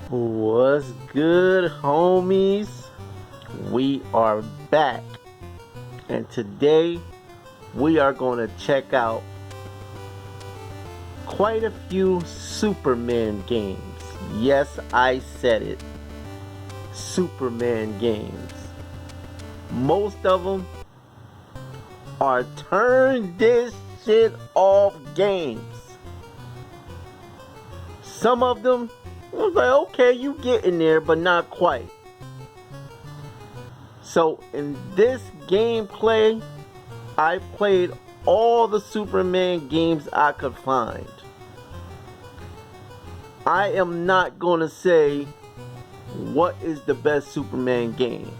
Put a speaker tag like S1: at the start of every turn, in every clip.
S1: What's good, homies? We are back, and today we are going to check out quite a few Superman games. Yes, I said it. Superman games. Most of them are turn this shit off games. Some of them, I was like, okay, you get in there, but not quite. So in this gameplay, I played all the Superman games I could find. I am not going to say what is the best Superman game,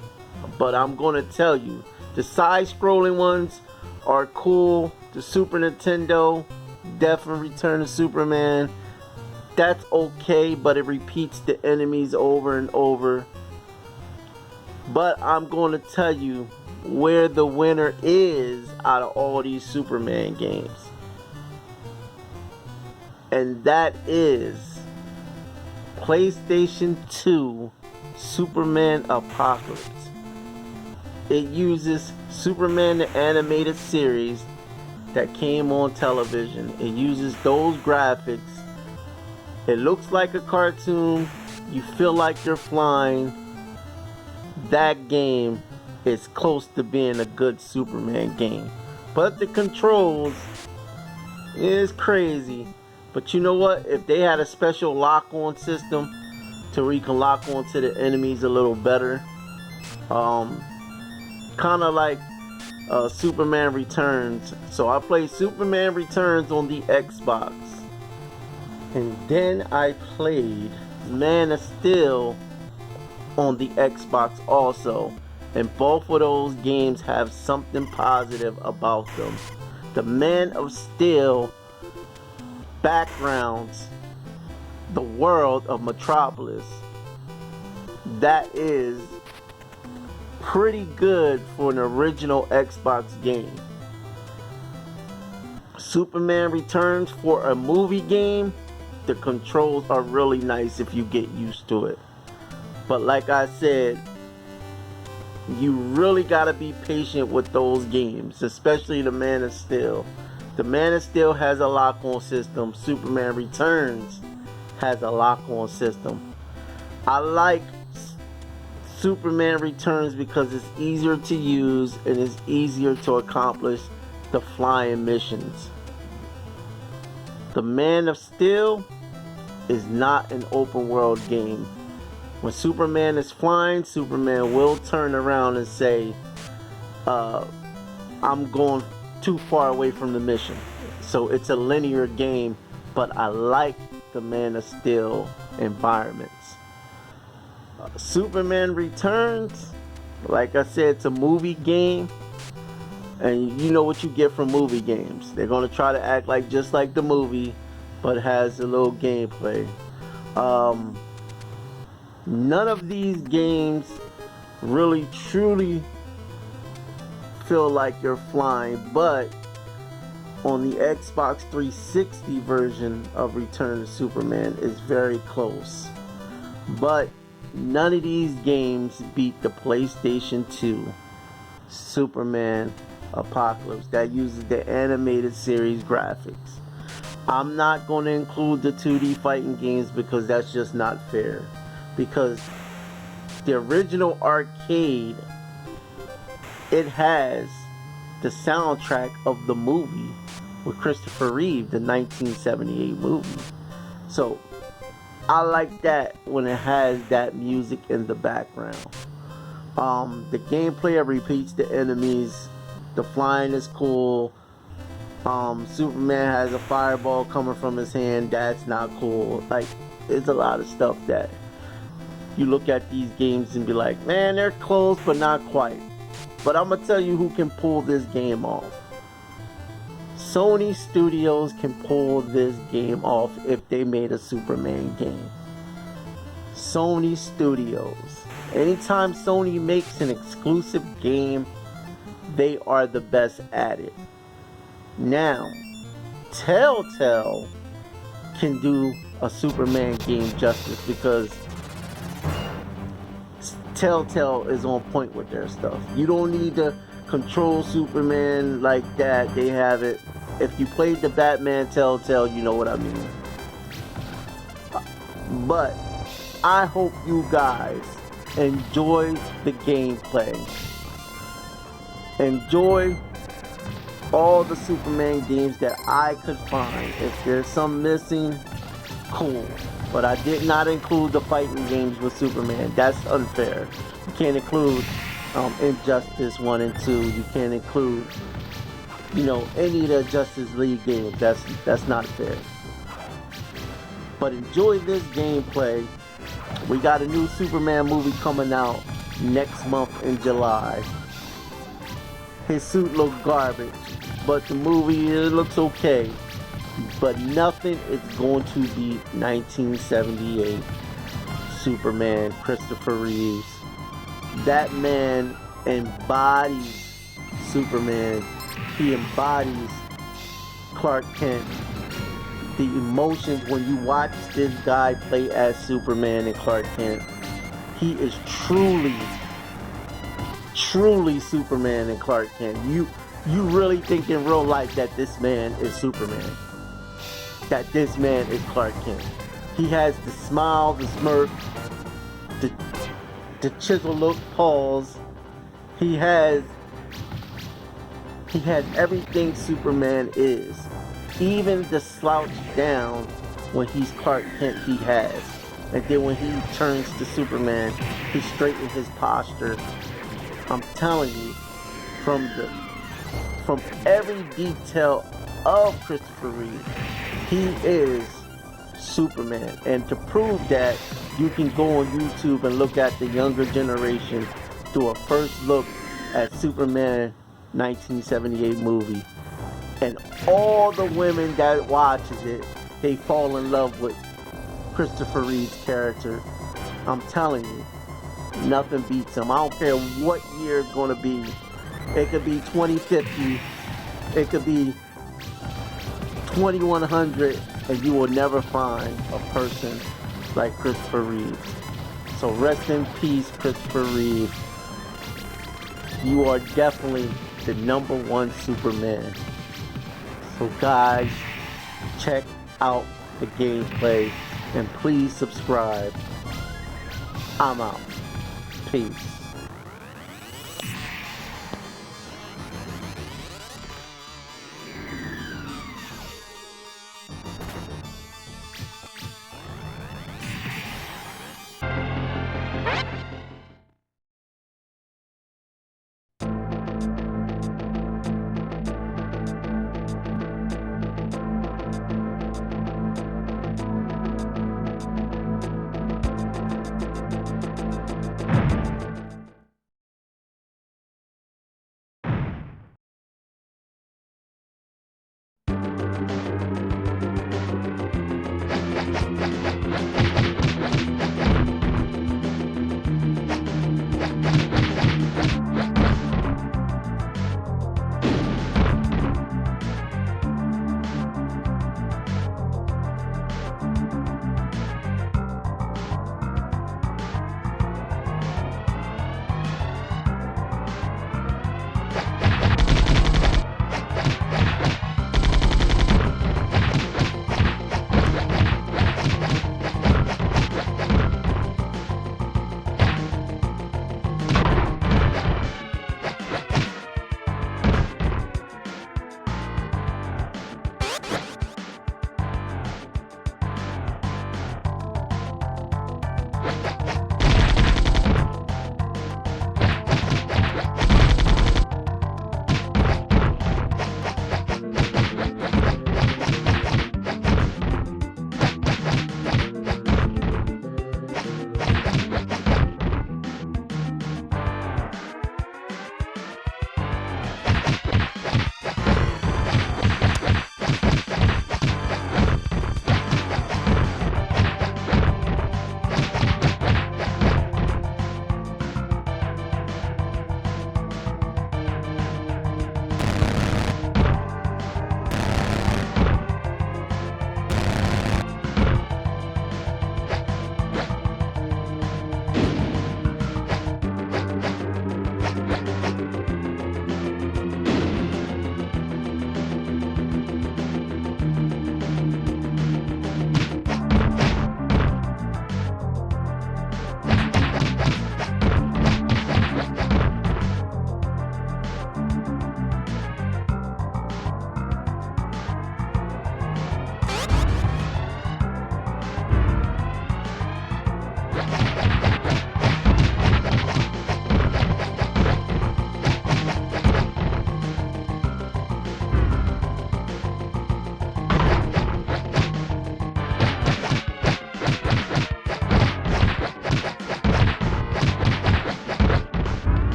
S1: but I'm going to tell you the side-scrolling ones are cool. The Super Nintendo, definitely Return of Superman, that's okay, but it repeats the enemies over and over. But I'm going to tell you where the winner is out of all these Superman games. And that is PlayStation 2 Superman Apocalypse. It uses Superman the animated series that came on television. It uses those graphics. It looks like a cartoon. You feel like you're flying. That game is close to being a good Superman game. But the controls is crazy. But you know what? If they had a special lock-on system to where you can lock onto the enemies a little better, kind of like Superman Returns. So I played Superman Returns on the Xbox. And then I played Man of Steel on the Xbox also. And both of those games have something positive about them. The Man of Steel backgrounds the world of Metropolis. That is pretty good for an original Xbox game. Superman Returns, for a movie game, the controls are really nice if you get used to it. But like I said, you really gotta be patient with those games, especially the Man of Steel. The Man of Steel has a lock-on system. Superman Returns has a lock-on system. I like Superman Returns because it's easier to use and it's easier to accomplish the flying missions. The Man of Steel is not an open world game. When Superman is flying, Superman will turn around and say, I'm going too far away from the mission. So it's a linear game, but I like the Man of Steel environments. Superman Returns, like I said, it's a movie game, and you know what you get from movie games. They're going to try to act like just like the movie, but it has a little gameplay. None of these games really truly feel like you're flying, but on the Xbox 360 version of Return of Superman is very close. But none of these games beat the PlayStation 2 Superman Apocalypse that uses the animated series graphics. I'm not going to include the 2D fighting games because that's just not fair. Because the original arcade, it has the soundtrack of the movie with Christopher Reeve, the 1978 movie. So I like that when it has that music in the background. The gameplay repeats the enemies. The flying is cool. Superman has a fireball coming from his hand. That's not cool. Like, it's a lot of stuff that you look at these games and be like, man, they're close, but not quite. But I'm gonna tell you who can pull this game off. Sony Studios can pull this game off if they made a Superman game. Sony Studios. Anytime Sony makes an exclusive game, they are the best at it. Now, Telltale can do a Superman game justice because Telltale is on point with their stuff. You don't need to control Superman like that. They have it. If you played the Batman Telltale, you know what I mean. But I hope you guys enjoy the gameplay. Enjoy all the Superman games that I could find. If there's some missing, cool. But I did not include the fighting games with Superman. That's unfair. You can't include Injustice 1 and 2. You can't include, any of the Justice League games. That's not fair. But enjoy this gameplay. We got a new Superman movie coming out next month in July. His suit looks garbage, but the movie, it looks okay. But nothing is going to be 1978 Superman, Christopher Reeves. That man embodies Superman. He embodies Clark Kent. The emotions when you watch this guy play as Superman and Clark Kent, he is truly Superman and Clark Kent. You really think in real life that this man is Superman? That this man is Clark Kent? He has the smile, the smirk, the chisel look pause. He has everything Superman is. Even the slouch down when he's Clark Kent, he has. And then when he turns to Superman, he straightens his posture. I'm telling you, from every detail of Christopher Reeve, he is Superman. And to prove that, you can go on YouTube and look at the younger generation, do a first look at Superman 1978 movie. And all the women that watches it, they fall in love with Christopher Reeve's character. I'm telling you, nothing beats him. I don't care what year it's going to be. It could be 2050. It could be 2100, and you will never find a person like Christopher Reeve. So rest in peace, Christopher Reeve. You are definitely the #1 Superman. So guys, check out the gameplay and please subscribe. I'm out. Peace.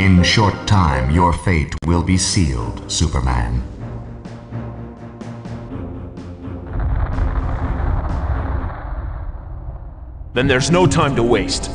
S2: In short time, your fate will be sealed, Superman.
S3: Then there's no time to waste.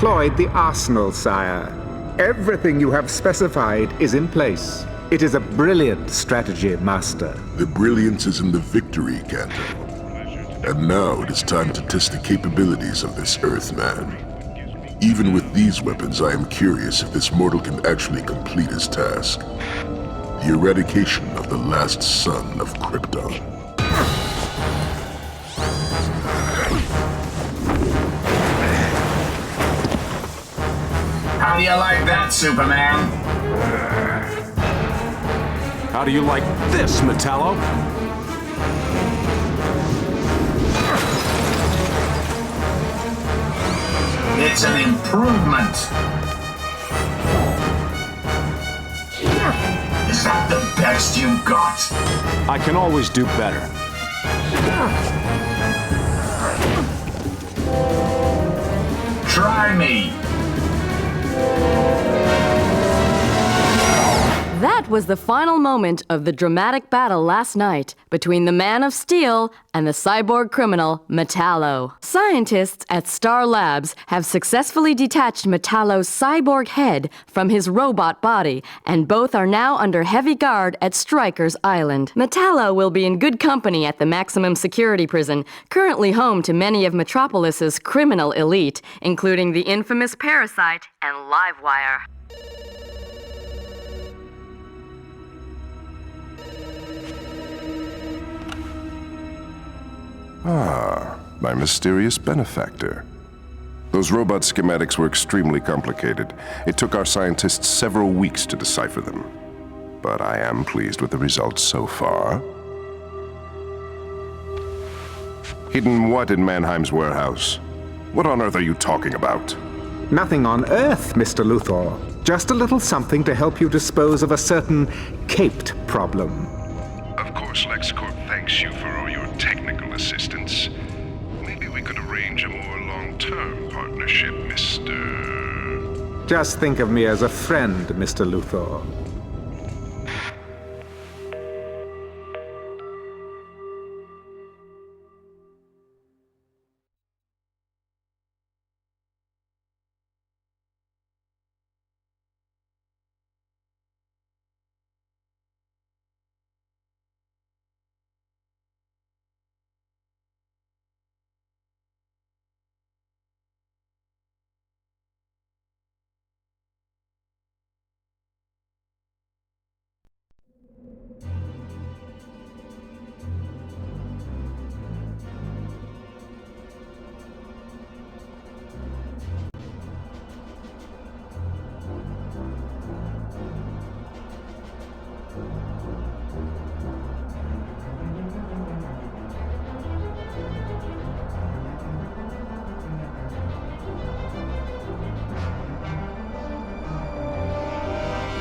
S4: Deployed the arsenal, sire. Everything you have specified is in place. It is a brilliant strategy, Master.
S5: The brilliance is in the victory, Kanto. And now it is time to test the capabilities of this Earthman. Even with these weapons, I am curious if this mortal can actually complete his task. The eradication of the last son of Krypton.
S6: How do you like that, Superman?
S7: How do you like this, Metallo?
S6: It's an improvement. Is that the best you've got?
S7: I can always do better.
S6: Try me.
S8: That was the final moment of the dramatic battle last night between the Man of Steel and the cyborg criminal Metallo. Scientists at Star Labs have successfully detached Metallo's cyborg head from his robot body, and both are now under heavy guard at Stryker's Island. Metallo will be in good company at the maximum security prison, currently home to many of Metropolis's criminal elite, including the infamous Parasite and Livewire.
S9: Ah, my mysterious benefactor. Those robot schematics were extremely complicated. It took our scientists several weeks to decipher them. But I am pleased with the results so far. Hidden what in Mannheim's warehouse? What on earth are you talking about?
S4: Nothing on Earth, Mr. Luthor. Just a little something to help you dispose of a certain caped problem.
S9: Of course, LexCorp thanks you for all your technical assistance. Maybe we could arrange a more long-term partnership, Mr.
S4: Just think of me as a friend, Mr. Luthor.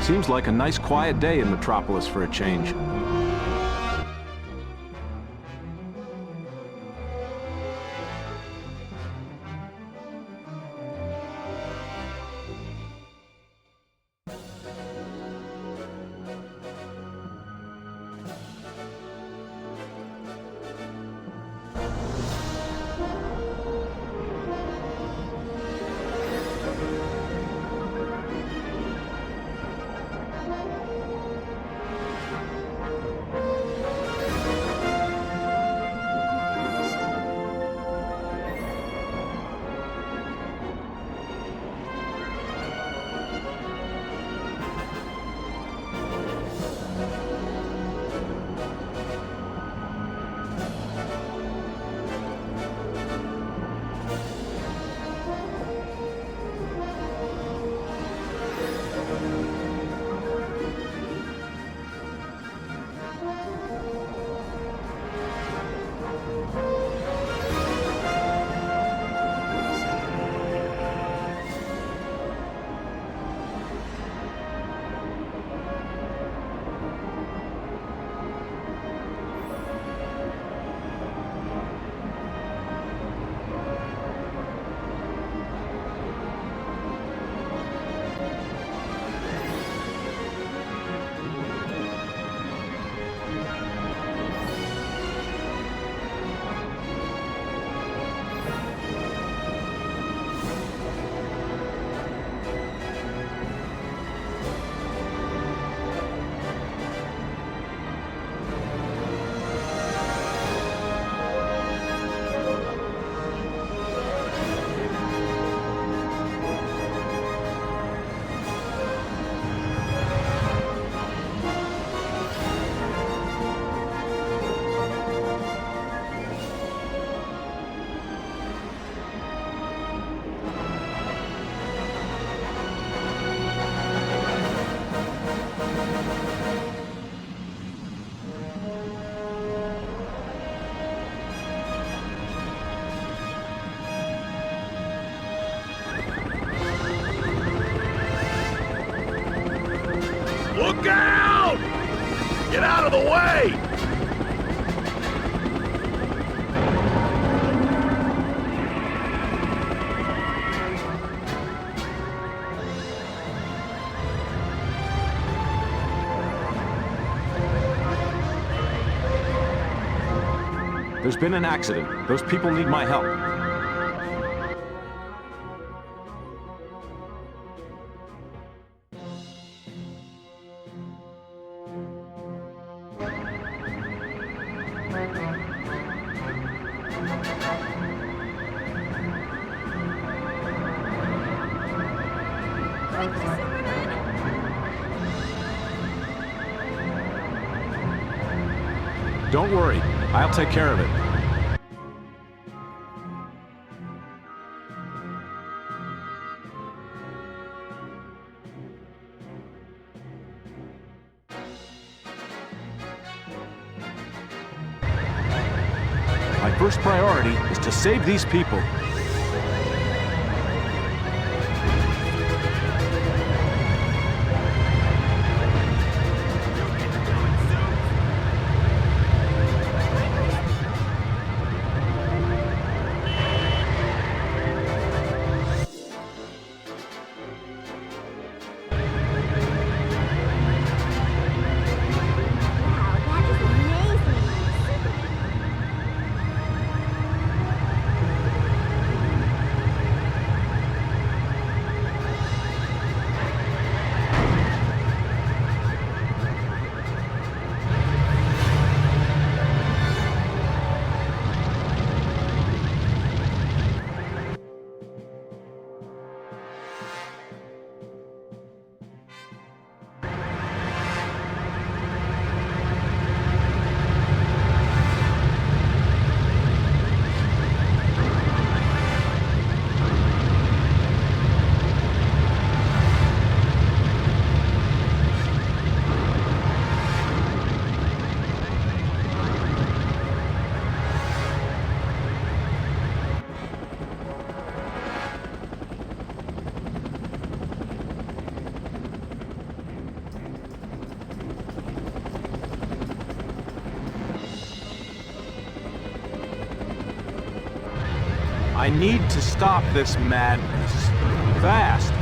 S7: Seems like a nice quiet day in Metropolis for a change.
S3: Look out! Get out of the way!
S7: There's been an accident. Those people need my help. Don't worry, I'll take care of it. My first priority is to save these people. I need to stop this madness. Fast.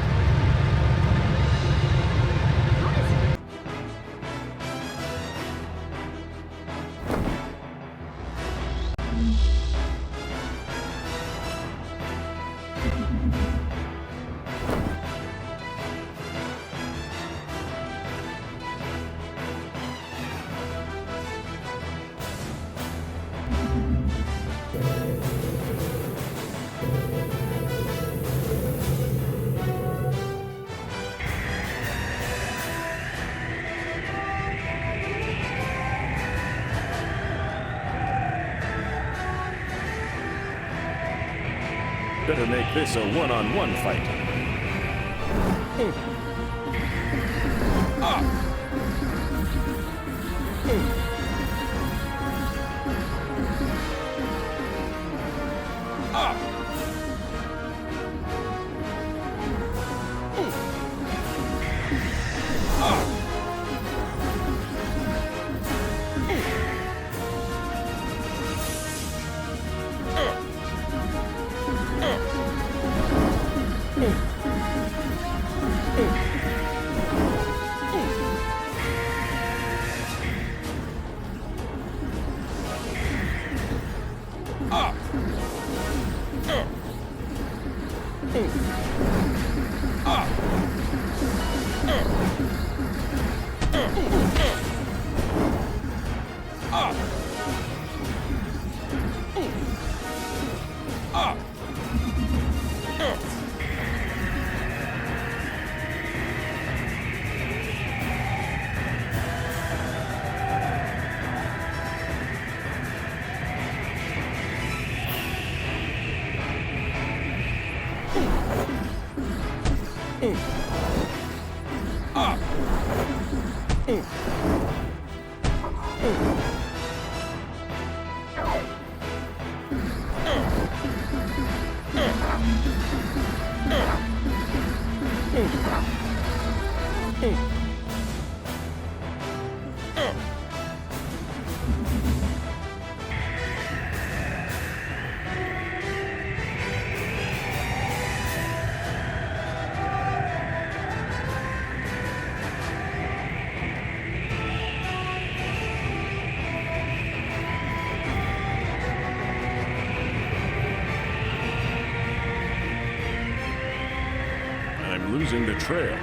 S3: Better make this a one-on-one fight. I'm losing the trail.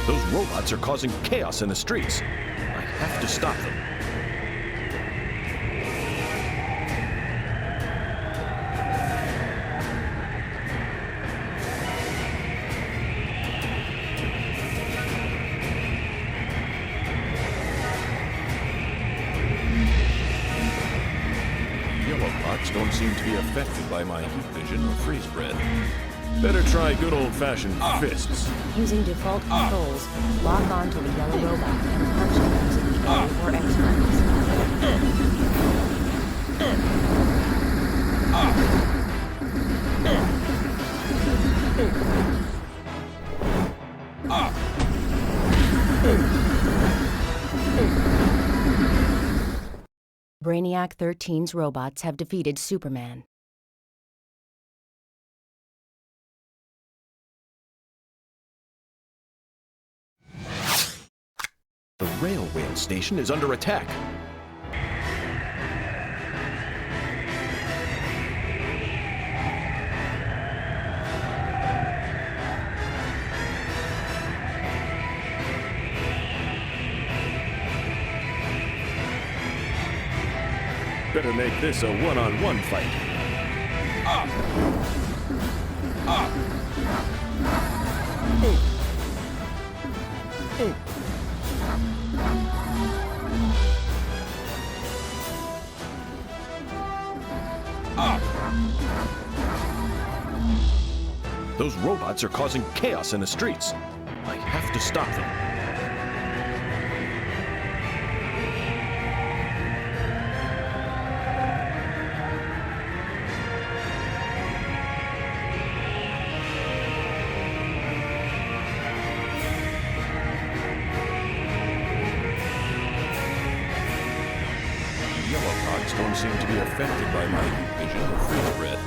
S3: Those robots are causing chaos in the streets. I have to stop them. Yellow bots don't seem to be affected by my heat vision or freeze bread. Better try good old-fashioned fists.
S10: Using default controls, lock on to the yellow robot and punch it using the A or X buttons. Brainiac 13's robots have defeated Superman.
S3: The railway station is under attack. Better make this a one-on-one fight. robots are causing chaos in the streets. I have to stop them. Don't seem to be affected by my vision or freeze breath.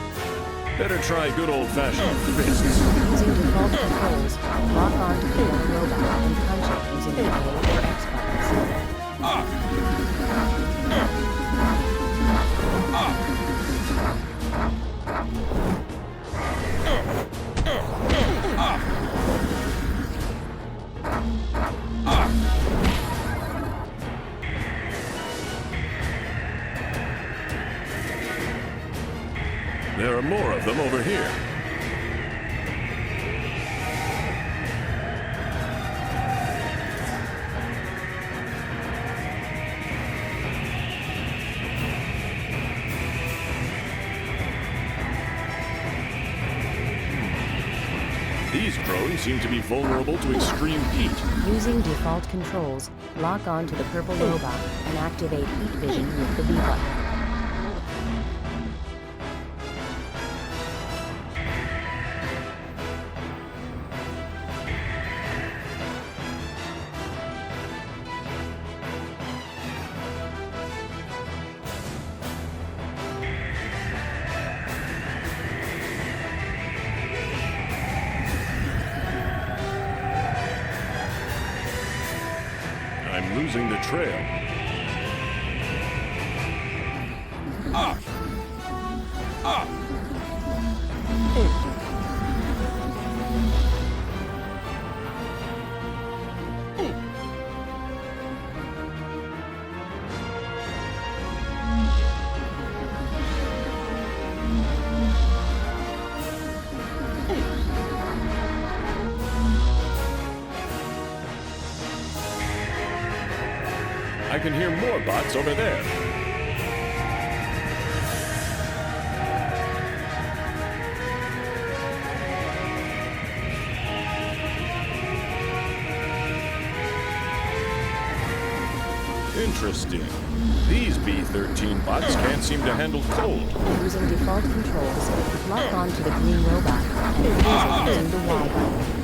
S3: Better try good old-fashioned fists.
S10: Using default controls, lock on to the yellow robot and punch it using the A or X buttons.
S3: There are more of them over here. These drones seem to be vulnerable to extreme heat.
S10: Using default controls, lock on to the purple robot and activate heat vision with the B button.
S3: I'm losing the trail. I can hear more bots over there. Interesting. These B-13 bots can't seem to handle cold.
S10: Using default controls, lock on to the green robot and freeze it using the Y button.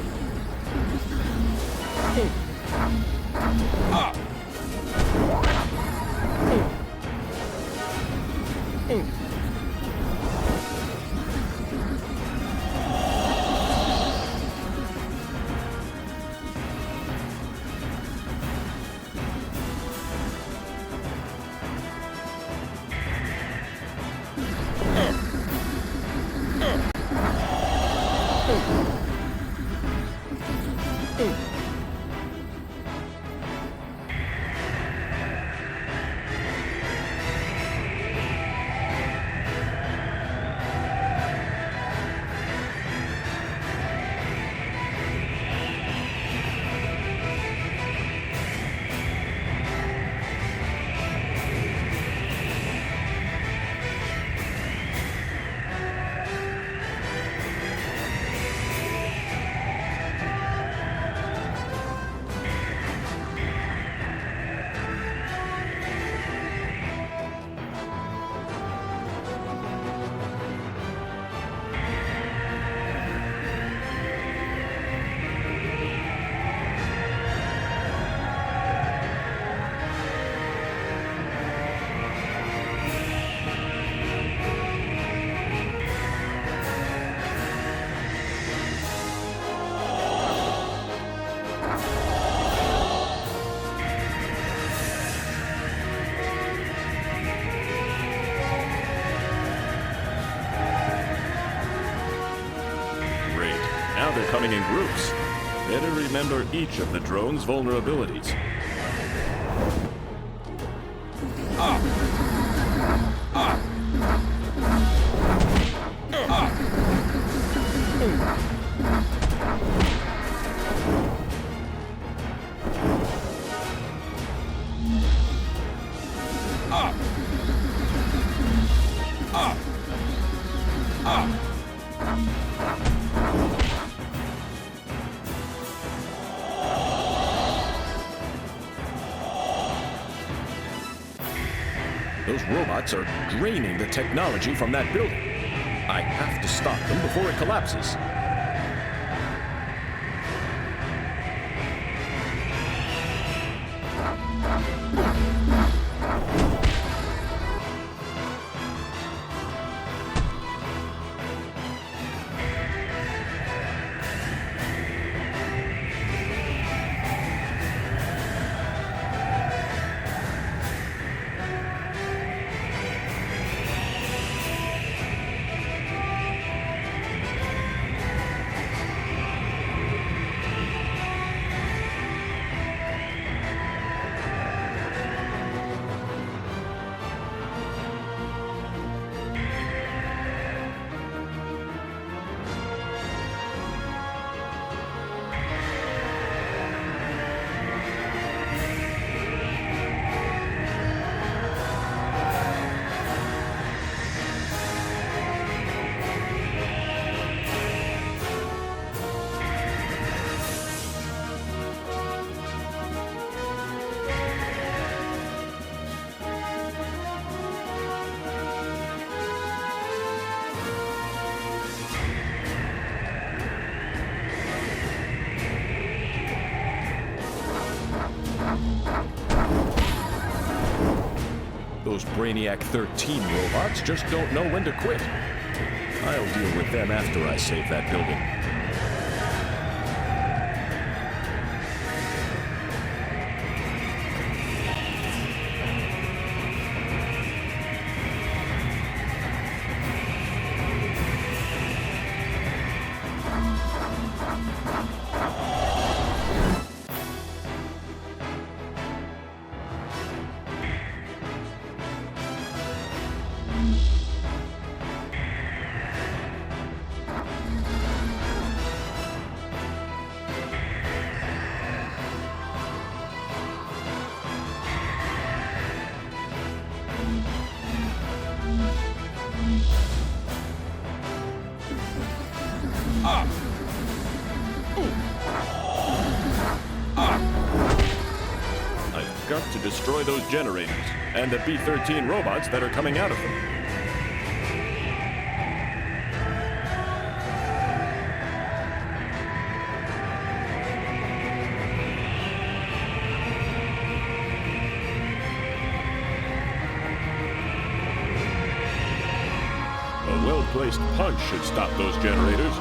S10: Now they're coming in groups. Better remember each of the drone's vulnerabilities.
S3: Those robots are draining the technology from that building. I have to stop them before it collapses. Those Brainiac 13 robots just don't know when to quit. I'll deal with them after I save that building. I've got to destroy those generators and the B-13 robots that are coming out of them. A well-placed punch should stop those generators.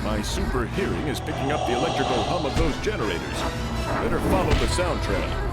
S3: My super hearing is picking up the electrical hum of those generators. Better follow the sound trail.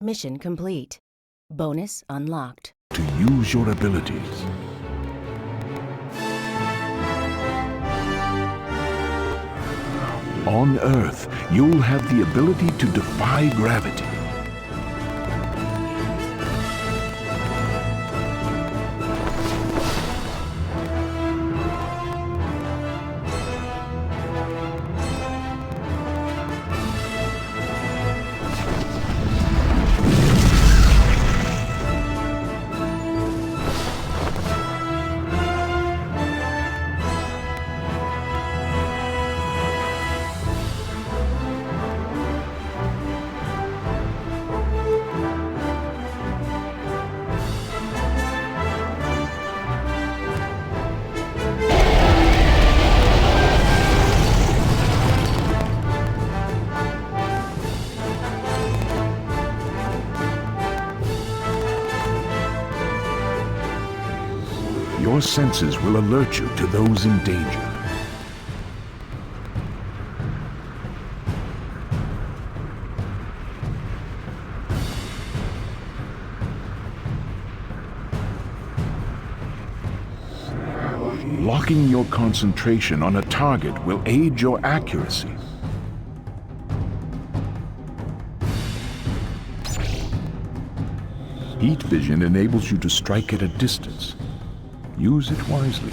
S10: Mission complete. Bonus unlocked.
S7: To use your abilities. On Earth, you'll have the ability to defy gravity. Your senses will alert you to those in danger. Locking your concentration on a target will aid your accuracy. Heat vision enables you to strike at a distance. Use it wisely.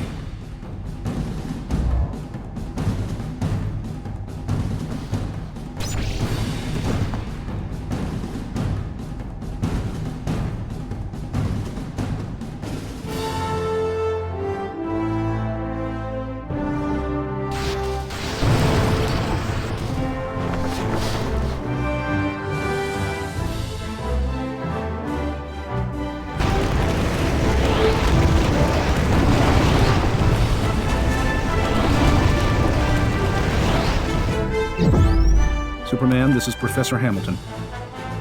S11: Superman, this is Professor Hamilton.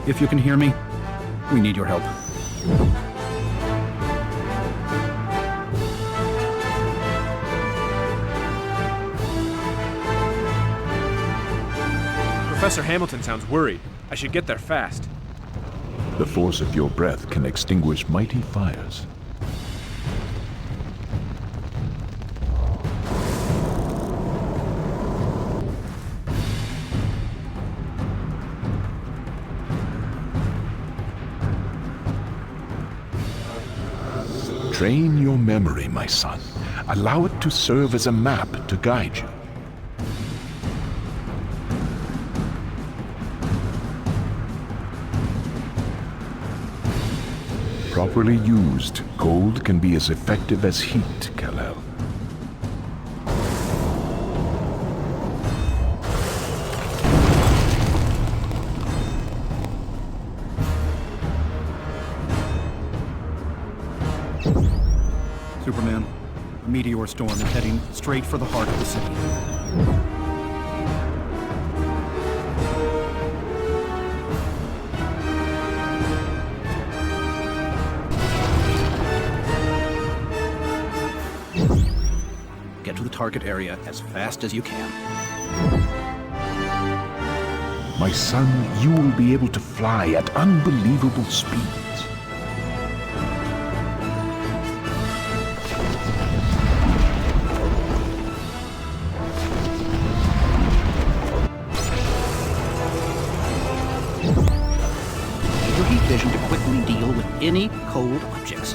S11: If you can hear me, we need your help.
S12: Professor Hamilton sounds worried. I should get there fast.
S7: The force of your breath can extinguish mighty fires. Train your memory, my son. Allow it to serve as a map to guide you. Properly used, gold can be as effective as heat, Kal-El.
S11: Superman, a meteor storm is heading straight for the heart of the city. Get to the target area as fast as you can.
S7: My son, you will be able to fly at unbelievable speeds.
S11: Your heat vision to quickly deal with any cold objects.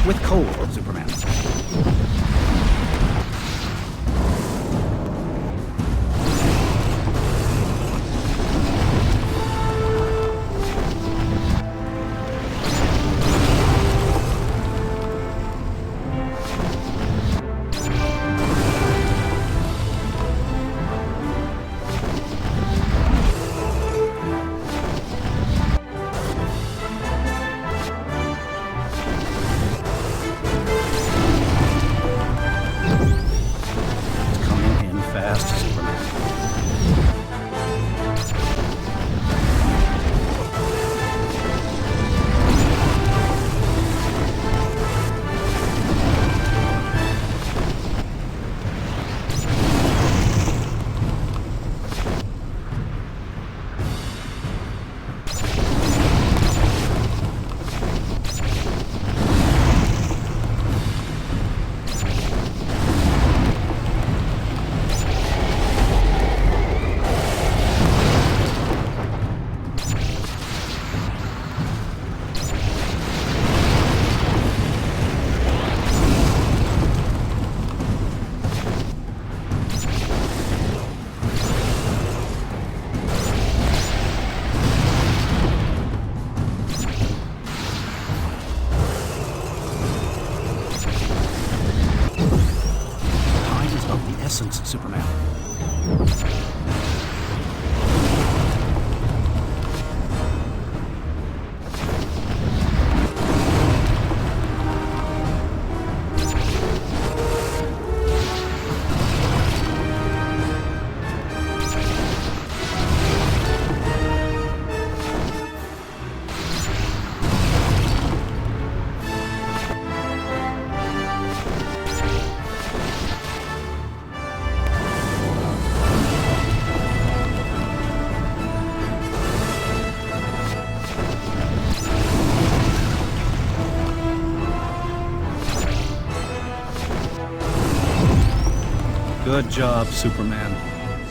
S11: With coal, Superman. Superman. Good job, Superman.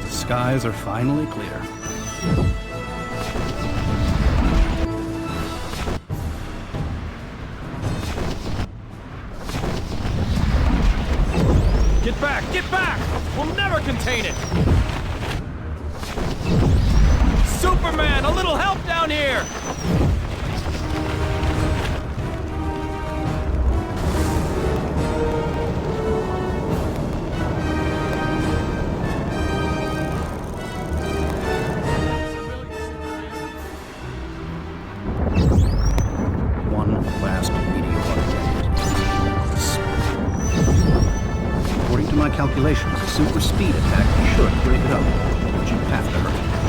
S11: The skies are finally clear.
S12: Get back! Get back! We'll never contain it! Superman, a little help down here! Calculations, a super speed attack should break it up, but you have to hurry.